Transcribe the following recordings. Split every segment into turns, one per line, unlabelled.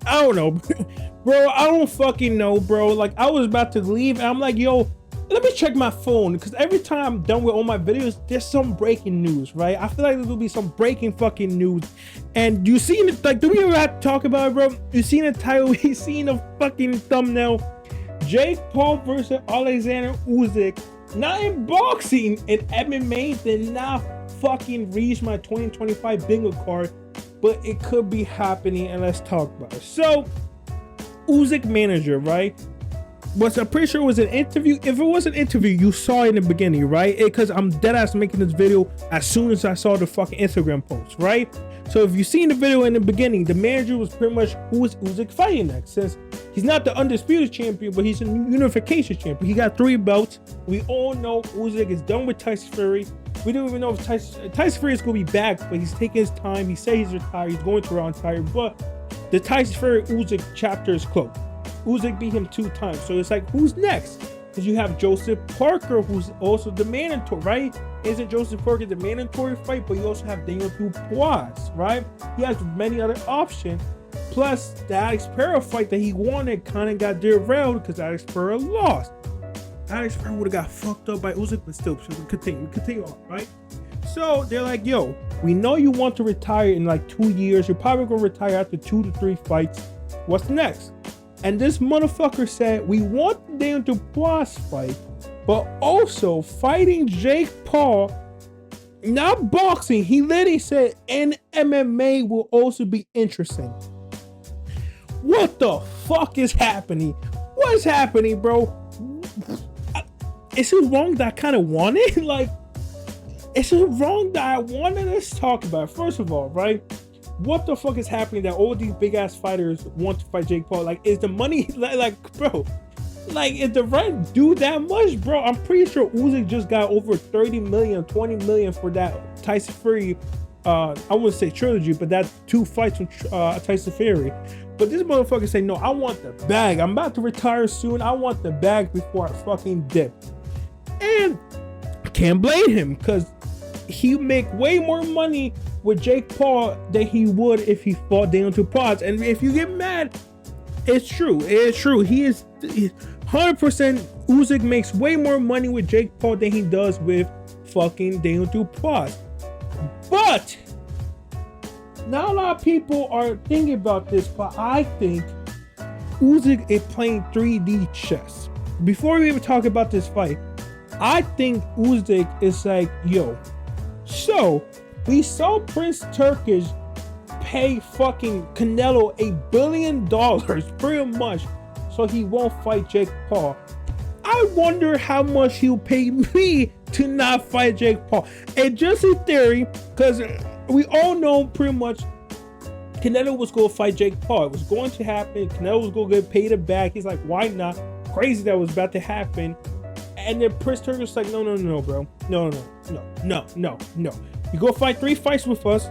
I don't know, bro. I don't fucking know, bro. Like, I was about to leave, and I'm like, yo, let me check my phone, because every time I'm done with all my videos, there's some breaking news, right? I feel like there will be some breaking fucking news. And you seen it, like, do we ever have to talk about it, bro? You seen the title, you seen the fucking thumbnail. Jake Paul versus Oleksandr Usyk. Not in boxing, in MMA did not fucking reach my 2025 bingo card, but it could be happening, and let's talk about it. So, Usyk manager, right? I'm pretty sure it was an interview. If it was an interview, you saw it in the beginning, right? Because I'm dead ass making this video as soon as I saw the fucking Instagram post, right? So if you seen the video in the beginning, the manager was pretty much who is Usyk fighting next, since he's not the undisputed champion, but he's a unification champion. He got 3 belts. We all know Usyk is done with Tyson Fury. We don't even know if Tyson Fury is going to be back, but he's taking his time. He said he's retired. He's going to retire, but the Tyson Fury Usyk chapter is closed. Usyk beat him 2 times, so it's like, who's next? Because you have Joseph Parker, who's also the mandatory, right? Isn't Joseph Parker the mandatory fight? But you also have Daniel Dubois, right? He has many other options. Plus, the Alex Pereira fight that he wanted kind of got derailed because Alex Pereira lost. Alex Pereira would have got fucked up by Usyk, but still, so we continue on, right? So they're like, yo, we know you want to retire in like 2 years. You're probably gonna retire after 2 to 3 fights. What's next? And this motherfucker said, we want the Daniel Dubois fight, but also fighting Jake Paul, not boxing. He literally said, and MMA will also be interesting. What the fuck is happening? What is happening, bro? Is it wrong that I kind of want it? Like, is it wrong that I wanted? Let's talk about it. First of all, right? What the fuck is happening that all these big ass fighters want to fight Jake Paul? Like, is the money like bro? Like, is the rent do that much, bro? I'm pretty sure Usyk just got over 30 million, 20 million for that Tyson Fury. I wouldn't say trilogy, but that 2 fights from Tyson Fury. But this motherfucker say, no, I want the bag. I'm about to retire soon. I want the bag before I fucking dip. And I can't blame him, because he make way more money with Jake Paul than he would if he fought Daniel Dubois. And if you get mad, it's true. It's true. He is 100%. Usyk makes way more money with Jake Paul than he does with fucking Daniel Dubois. But not a lot of people are thinking about this, but I think Usyk is playing 3D chess. Before we even talk about this fight, I think Usyk is like, yo, so we saw Prince Turkish pay fucking Canelo $1 billion pretty much so he won't fight Jake Paul. I wonder how much he'll pay me to not fight Jake Paul. And just in theory, because we all know pretty much Canelo was going to fight Jake Paul. It was going to happen. Canelo was going to get paid it back. He's like, why not? Crazy that was about to happen. And then Prince Turkish was like, no, bro. No. You go fight 3 fights with us,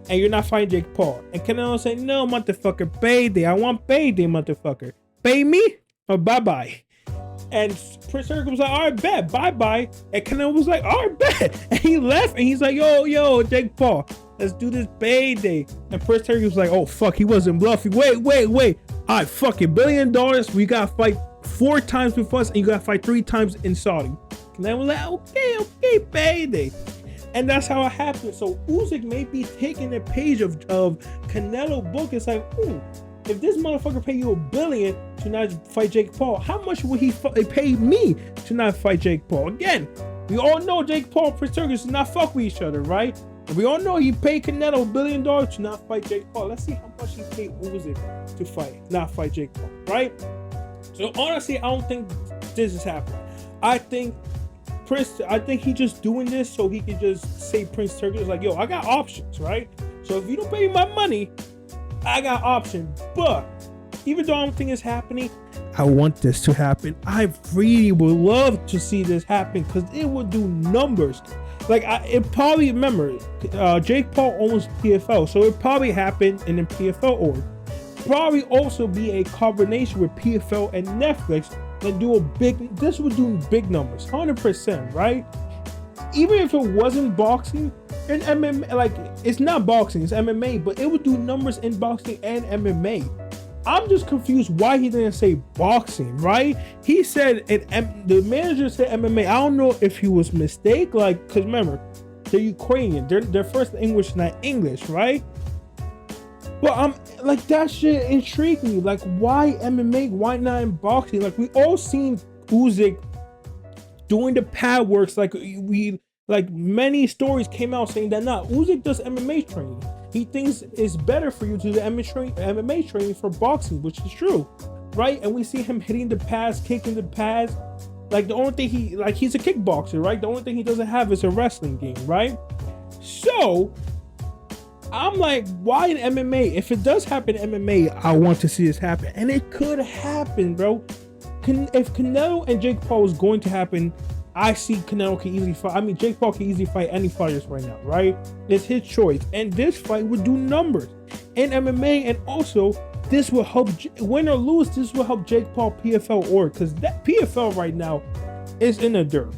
and you're not fighting Jake Paul. And Canelo said, no, motherfucker, payday. I want payday, motherfucker. Pay me or bye-bye. And Prince Turkish was like, all right, bet, bye-bye. And Canelo was like, all right, bet. And he left, and he's like, yo, Jake Paul, let's do this payday. And Prince Turkish was like, oh, fuck, he wasn't bluffing. Wait. All right, fuck it, $1 billion. We got to fight 4 times with us, and you got to fight 3 times in Saudi. Canelo was like, okay, payday. And that's how it happened. So Usyk may be taking a page of Canelo book. It's like, if this motherfucker pay you $1 billion to not fight Jake Paul, how much would he pay me to not fight Jake Paul? Again, we all know Jake Paul and Prince Turkish do not fuck with each other, right? And we all know he paid Canelo $1 billion to not fight Jake Paul. Let's see how much he paid Usyk to not fight Jake Paul, right? So honestly, I don't think this is happening. I think he just doing this so he can just say Prince Turkish is like, yo, I got options, right? So if you don't pay me my money, I got options. But even though I don't think it's happening, I want this to happen. I really would love to see this happen because it would do numbers. Like, it probably, remember, Jake Paul owns PFL, so it probably happened in the PFL order. Probably also be a combination with PFL and Netflix and this would do big numbers, 100%, right? Even if it wasn't boxing and MMA, like, it's not boxing, it's MMA, but it would do numbers in boxing and MMA. I'm just confused why he didn't say boxing, right? He said, the manager said MMA. I don't know if he was mistake, like, because remember, they're Ukrainian. Their first English is not English, right? But I'm like, that shit intrigued me. Like, why MMA? Why not in boxing? Like, we all seen Usyk doing the pad works. Like many stories came out saying that Usyk does MMA training. He thinks it's better for you to do the MMA training for boxing, which is true, right? And we see him hitting the pads, kicking the pads. Like, the only thing he's a kickboxer, right? The only thing he doesn't have is a wrestling game, right? So I'm like, why in MMA? If it does happen in MMA, I want to see this happen. And it could happen, bro. If Canelo and Jake Paul was going to happen, I see Canelo can easily fight. I mean, Jake Paul can easily fight any fighters right now, right? It's his choice. And this fight would do numbers in MMA. And also, this will help, win or lose, this will help Jake Paul PFL org. Because that PFL right now is in the dirt,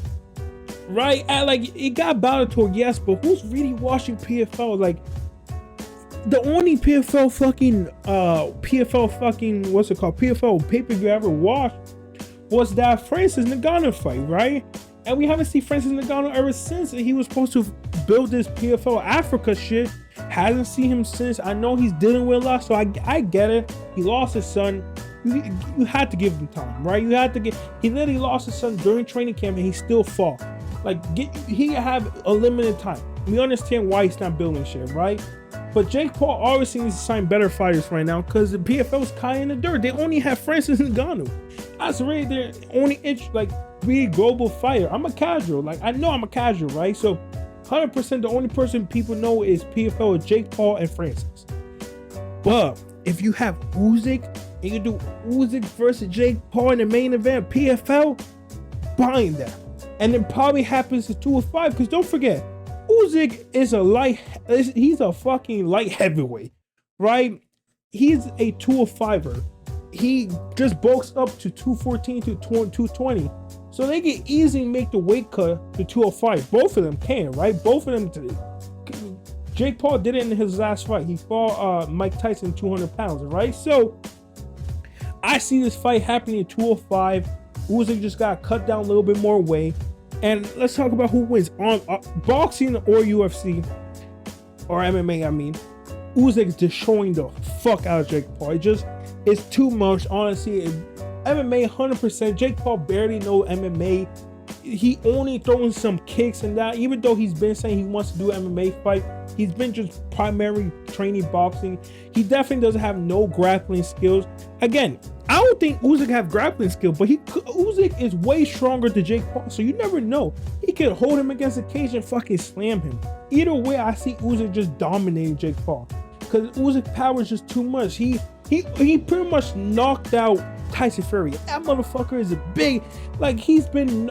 right? Like, it got Bellator, yes, but who's really watching PFL? Like, the only PFL fucking, what's it called? PFL pay-per-view I ever watched was that Francis Ngannou fight, right? And we haven't seen Francis Ngannou ever since. He was supposed to build this PFL Africa shit. Hasn't seen him since. I know he's dealing with a lot, so I get it. He lost his son. You had to give him time, right? You had to he literally lost his son during training camp and he still fought. Like, he have a limited time. We understand why he's not building shit, right? But Jake Paul obviously needs to sign better fighters right now because the PFL is kind of in the dirt. They only have Francis Ngannou. That's really their only really global fighter. I'm a casual. Like, I know I'm a casual, right? So 100% the only person people know is PFL is Jake Paul and Francis. But if you have Usyk and you do Usyk versus Jake Paul in the main event, PFL, buying that. And it probably happens to 205 because don't forget, Usyk is he's a fucking light heavyweight, right? He's a 205er. He just bulks up to 214 to 220. So they can easily make the weight cut to 205. Both of them can, right? Both of them did. Jake Paul did it in his last fight. He fought Mike Tyson 200 pounds, right? So I see this fight happening at 205. Usyk just got cut down a little bit more weight. And let's talk about who wins on boxing or UFC or MMA. I mean, Usyk is destroying the fuck out of Jake Paul. It's too much, honestly. MMA 100%. Jake Paul barely knows MMA. He only throwing some kicks and that. Even though he's been saying he wants to do an MMA fight, he's been just primarily training boxing. He definitely doesn't have no grappling skills. Again, I don't think Usyk have grappling skill, but Usyk is way stronger than Jake Paul, so you never know. He could hold him against the cage and fucking slam him. Either way, I see Usyk just dominating Jake Paul because Usyk power is just too much. He pretty much knocked out Tyson Fury. That motherfucker is a big, like, he's been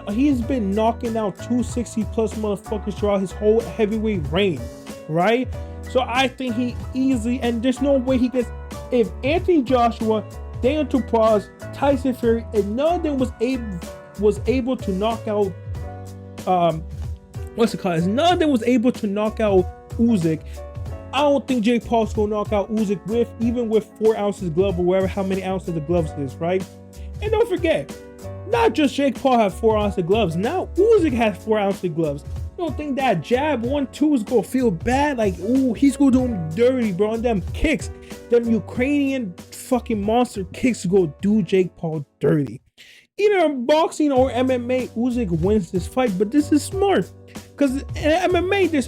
knocking out 260 plus motherfuckers throughout his whole heavyweight reign, right? So I think he easily, and there's no way he gets, if Anthony Joshua, Daniel Tupaz, Tyson Fury, and none of them was able to knock out none of them was able to knock out Usyk. I don't think Jake Paul's gonna knock out Usyk even with 4 ounces glove or whatever, how many ounces the gloves is, right? And don't forget, not just Jake Paul have 4 ounces gloves. Now Usyk has 4 ounces gloves. You don't think that jab 1-2 is gonna feel bad? Like, ooh, he's gonna do him dirty, bro. And them kicks, them Ukrainian fucking monster kicks go do Jake Paul dirty. Either in boxing or MMA, Usyk wins this fight, but this is smart. Because in MMA, there's,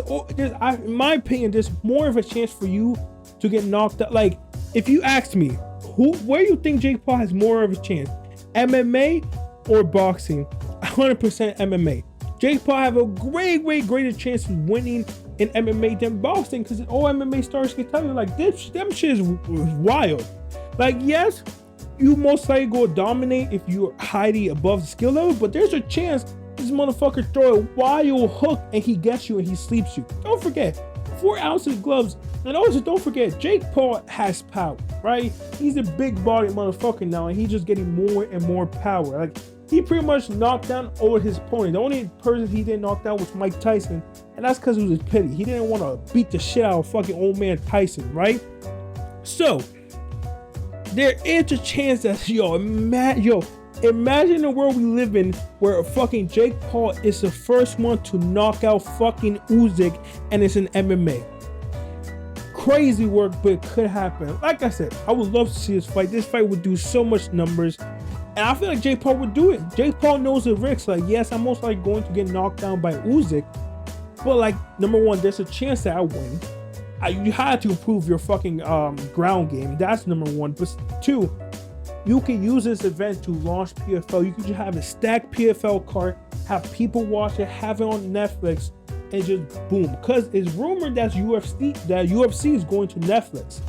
in my opinion, there's more of a chance for you to get knocked out. Like, if you asked me, where you think Jake Paul has more of a chance? MMA or boxing? 100% MMA. Jake Paul have a way greater chance of winning in MMA than boxing, because all MMA stars can tell you, like, them shit is wild. Like, yes, you most likely go dominate if you're highly above the skill level, but there's a chance this motherfucker throw a wild hook and he gets you and he sleeps you. Don't forget, 4 ounces gloves. And also don't forget, Jake Paul has power, right? He's a big body motherfucker now, and he's just getting more and more power. Like, he pretty much knocked down over his opponent. The only person he didn't knock down was Mike Tyson, and that's because it was pity. He didn't want to beat the shit out of fucking old man Tyson, right? So there is a chance that imagine the world we live in where fucking Jake Paul is the first one to knock out fucking Usyk, and it's an MMA. Crazy work, but it could happen. Like I said, I would love to see this fight. This fight would do so much numbers, and I feel like Jake Paul would do it. Jake Paul knows the risks. Like, yes, I'm most likely going to get knocked down by Usyk, but like, number one, there's a chance that I win. You had to improve your fucking ground game. That's number one. But two, you can use this event to launch PFL. You can just have a stacked PFL card, have people watch it, have it on Netflix, and just boom. Because it's rumored that UFC is going to Netflix.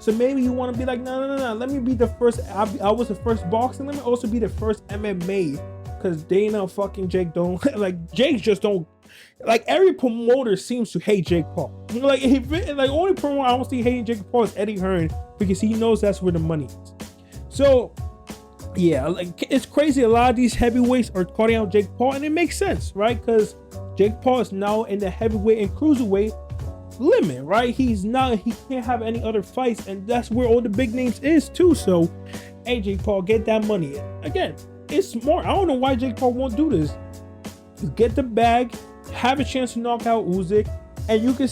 So maybe you want to be like, no. Let me be the first. I was the first boxing. Let me also be the first MMA. Because Dana fucking Jake don't like Jake just don't. Like, every promoter seems to hate Jake Paul. Like only promoter I don't see hating Jake Paul is Eddie Hearn, because he knows that's where the money is. So yeah, like, it's crazy. A lot of these heavyweights are calling out Jake Paul, and it makes sense, right? Because Jake Paul is now in the heavyweight and cruiserweight limit, right? He can't have any other fights, and that's where all the big names is too. So hey, Jake Paul, get that money. Again, it's smart. I don't know why Jake Paul won't do this. Get the bag, have a chance to knock out Usyk, and you can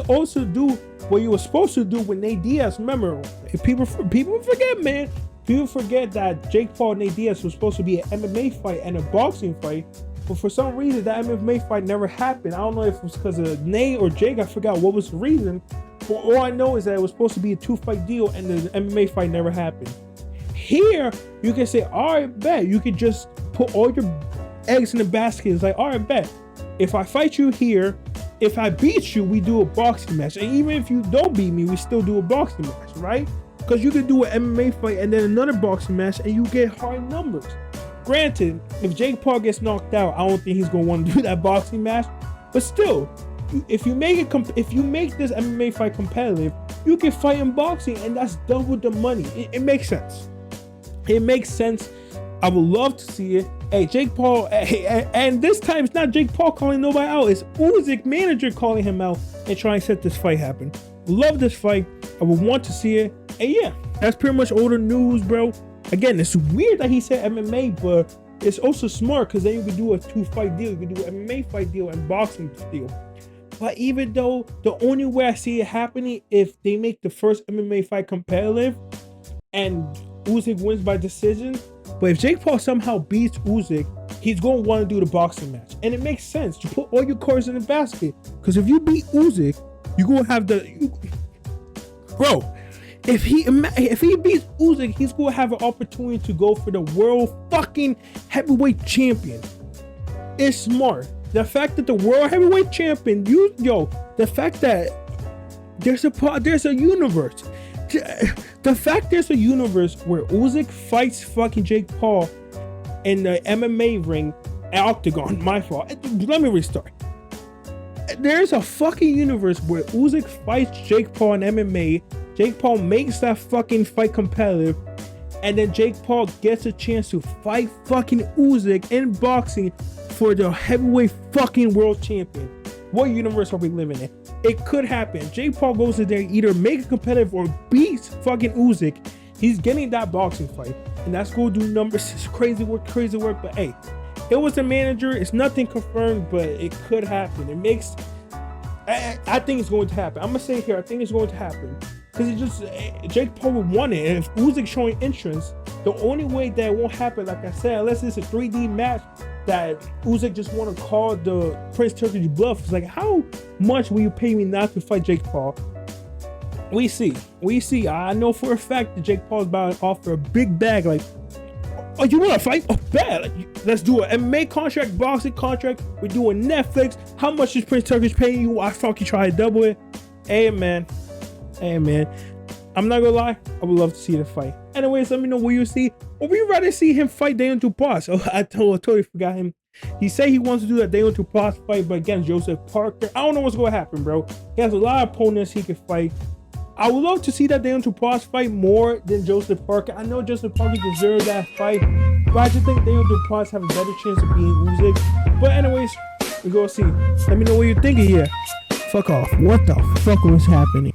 also do what you were supposed to do with Nate Diaz. Remember, people forget, man. People forget that Jake Paul and Nate Diaz was supposed to be an MMA fight and a boxing fight, but for some reason that MMA fight never happened. I don't know if it was because of Nate or Jake. I forgot what was the reason. But all I know is that it was supposed to be a 2-fight deal, and the MMA fight never happened. Here, you can say, all right, bet. You can just put all your eggs in the basket. It's like, all right, bet. If I fight you here, if I beat you, we do a boxing match. And even if you don't beat me, we still do a boxing match, right? Because you can do an MMA fight and then another boxing match, and you get hard numbers. Granted, if Jake Paul gets knocked out, I don't think he's going to want to do that boxing match. But still, if you make this MMA fight competitive, you can fight in boxing, and that's double the money. It makes sense. It makes sense. I would love to see it. Hey, Jake Paul, and this time it's not Jake Paul calling nobody out. It's Usyk manager calling him out and trying to set this fight happen. Love this fight. I would want to see it. And yeah, that's pretty much all the news, bro. Again, it's weird that he said MMA, but it's also smart, because then you can do a 2-fight deal. You can do an MMA fight deal and boxing deal. But even though the only way I see it happening, if they make the first MMA fight competitive and Usyk wins by decision. But if Jake Paul somehow beats Usyk, he's going to want to do the boxing match. And it makes sense to put all your cards in the basket. Because if you beat Usyk, you're going to have bro, if he beats Usyk, he's going to have an opportunity to go for the world fucking heavyweight champion. It's smart. The fact that the world heavyweight champion, the fact that there's a universe. The fact there's a universe where Usyk fights fucking Jake Paul in the MMA ring, octagon, my fault. Let me restart. There's a fucking universe where Usyk fights Jake Paul in MMA. Jake Paul makes that fucking fight competitive, and then Jake Paul gets a chance to fight fucking Usyk in boxing for the heavyweight fucking world champion. What universe are we living in? It could happen. Jake Paul goes in there, either make it competitive or beats fucking Usyk. He's getting that boxing fight, and that's going to do numbers. It's crazy work. But hey, it was a manager. It's nothing confirmed, but it could happen. I think it's going to happen. I'm gonna say here, I think it's going to happen, because Jake Paul would want it. And if Usyk showing interest, the only way that it won't happen, like I said, unless it's a 3D match that Usyk just want to call the Prince Turkish bluff. It's like, how much will you pay me not to fight Jake Paul? We see. I know for a fact that Jake Paul's about to offer a big bag. Like, oh, you want to fight? Oh, bad. Let's do an MMA contract, boxing contract. We're doing Netflix. How much is Prince Turkish paying you? I fucking try to double it. Hey, man. I'm not gonna lie, I would love to see the fight. Anyways, let me know what you see. Or would you rather see him fight Daniel Dubois? Oh, I totally forgot him. He said he wants to do that Daniel Dubois fight, but against Joseph Parker. I don't know what's gonna happen, bro. He has a lot of opponents he can fight. I would love to see that Daniel Dubois fight more than Joseph Parker. I know Joseph Parker deserves that fight, but I just think Daniel Dubois have a better chance of beating Usyk. But anyways, we're gonna see. Let me know what you're thinking here. Fuck off. What the fuck was happening?